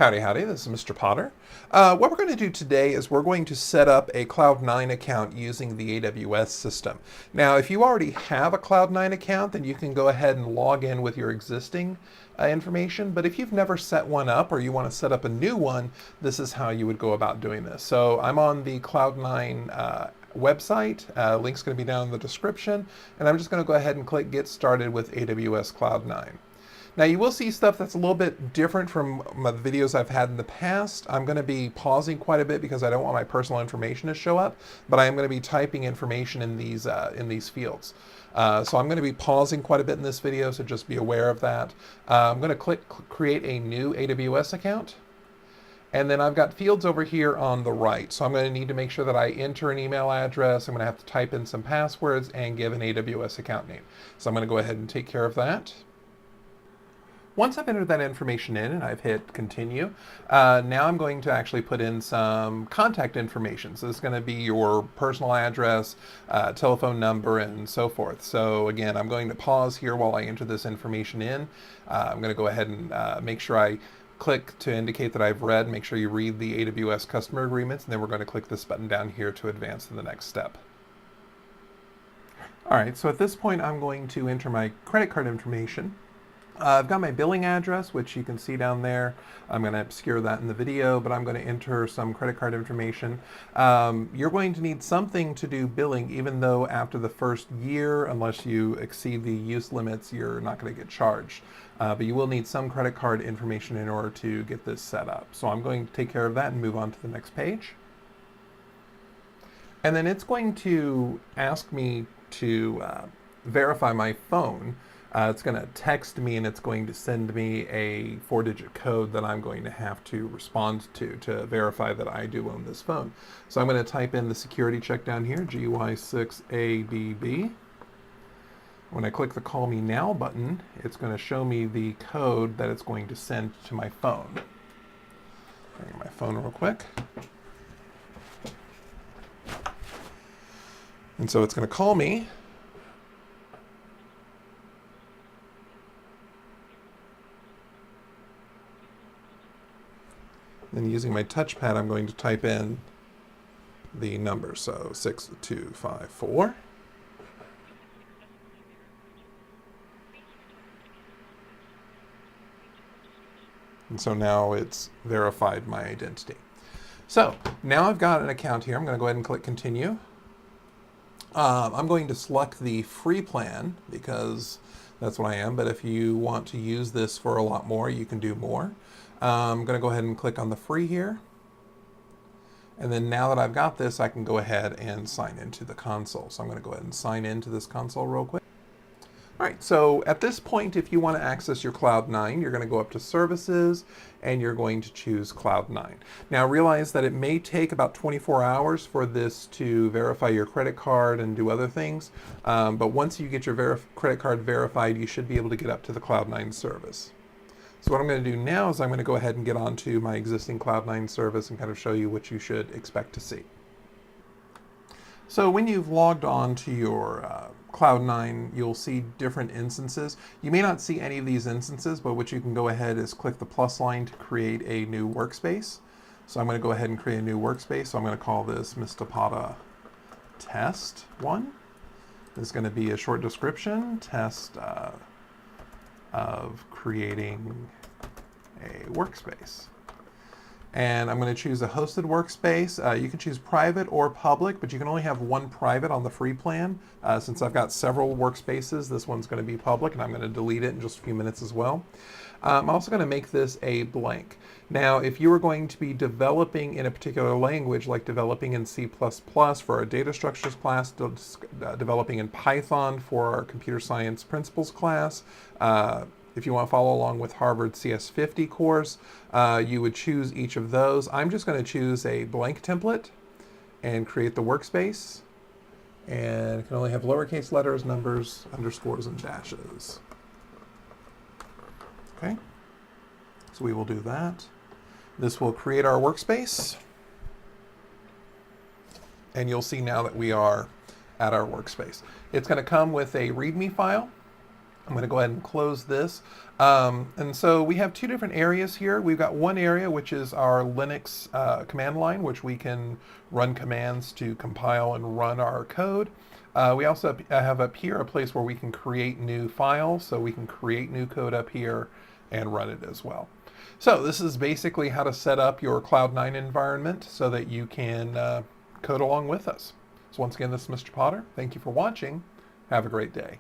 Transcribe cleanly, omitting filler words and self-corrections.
Howdy, howdy, this is Mr. Potter. What we're going to do today is we're going to set up a Cloud9 account using the AWS system. Now, if you already have a Cloud9 account, then you can go ahead and log in with your existing information. But if you've never set one up or you want to set up a new one, this is how you would go about doing this. So I'm on the Cloud9 website. Link's going to be down in the description. And I'm just going to go ahead and click Get Started with AWS Cloud9. Now you will see stuff that's a little bit different from the videos I've had in the past. I'm going to be pausing quite a bit because I don't want my personal information to show up, but I am going to be typing information in these fields. So I'm going to be pausing quite a bit in this video, so just be aware of that. I'm going to click Create a new AWS account. And then I've got fields over here on the right. So I'm going to need to make sure that I enter an email address. I'm going to have to type in some passwords and give an AWS account name. So I'm going to go ahead and take care of that. Once I've entered that information in and I've hit continue, now I'm going to actually put in some contact information. So this is going to be your personal address, telephone number, and so forth. So again, I'm going to pause here while I enter this information in. I'm going to go ahead and make sure I click to indicate that I've read. Make sure you read the AWS customer agreements, and then we're going to click this button down here to advance to the next step. All right, so at this point, I'm going to enter my credit card information. I've got my billing address, which you can see down there. I'm going to obscure that in the video, but I'm going to enter some credit card information. You're going to need something to do billing, even though after the first year, unless you exceed the use limits, you're not going to get charged. But you will need some credit card information in order to get this set up. So I'm going to take care of that and move on to the next page. And then it's going to ask me to verify my phone. It's going to text me and it's going to send me a 4-digit code that I'm going to have to respond to verify that I do own this phone. So I'm going to type in the security check down here, GY6ABB. When I click the Call Me Now button, it's going to show me the code that it's going to send to my phone. Bring my phone real quick. And so it's going to call me. Then using my touchpad, I'm going to type in the number, so 6254. And so now it's verified my identity. So now I've got an account here. I'm going to go ahead and click continue. I'm going to select the free plan because that's what I am, but if you want to use this for a lot more, you can do more. I'm going to go ahead and click on the free here. And then now that I've got this, I can go ahead and sign into the console. So I'm going to go ahead and sign into this console real quick. All right, so at this point, if you want to access your Cloud9, you're going to go up to Services, and you're going to choose Cloud9. Now realize that it may take about 24 hours for this to verify your credit card and do other things, but once you get your credit card verified, you should be able to get up to the Cloud9 service. So what I'm going to do now is I'm going to go ahead and get onto my existing Cloud9 service and kind of show you what you should expect to see. So when you've logged on to your Cloud9, you'll see different instances. You may not see any of these instances, but what you can go ahead is click the plus line to create a new workspace. So I'm going to go ahead and create a new workspace. So I'm going to call this Mr. Potter Test 1. There's going to be a short description, test of creating a workspace. And I'm going to choose a hosted workspace. You can choose private or public, but you can only have one private on the free plan. Since I've got several workspaces, this one's going to be public, and I'm going to delete it in just a few minutes as well. I'm also going to make this a blank. Now, if you were going to be developing in a particular language, like developing in C++ for our data structures class, developing in Python for our computer science principles class, if you want to follow along with Harvard CS50 course, you would choose each of those. I'm just going to choose a blank template and create the workspace. And it can only have lowercase letters, numbers, underscores, and dashes. Okay, so we will do that. This will create our workspace. And you'll see now that we are at our workspace. It's going to come with a README file. I'm going to go ahead and close this. And so we have two different areas here. We've got one area which is our Linux command line, which we can run commands to compile and run our code. We also have up here a place where we can create new files, so we can create new code up here and run it as well. So this is basically how to set up your Cloud9 environment so that you can code along with us. So once again, this is Mr. Potter. Thank you for watching. Have a great day.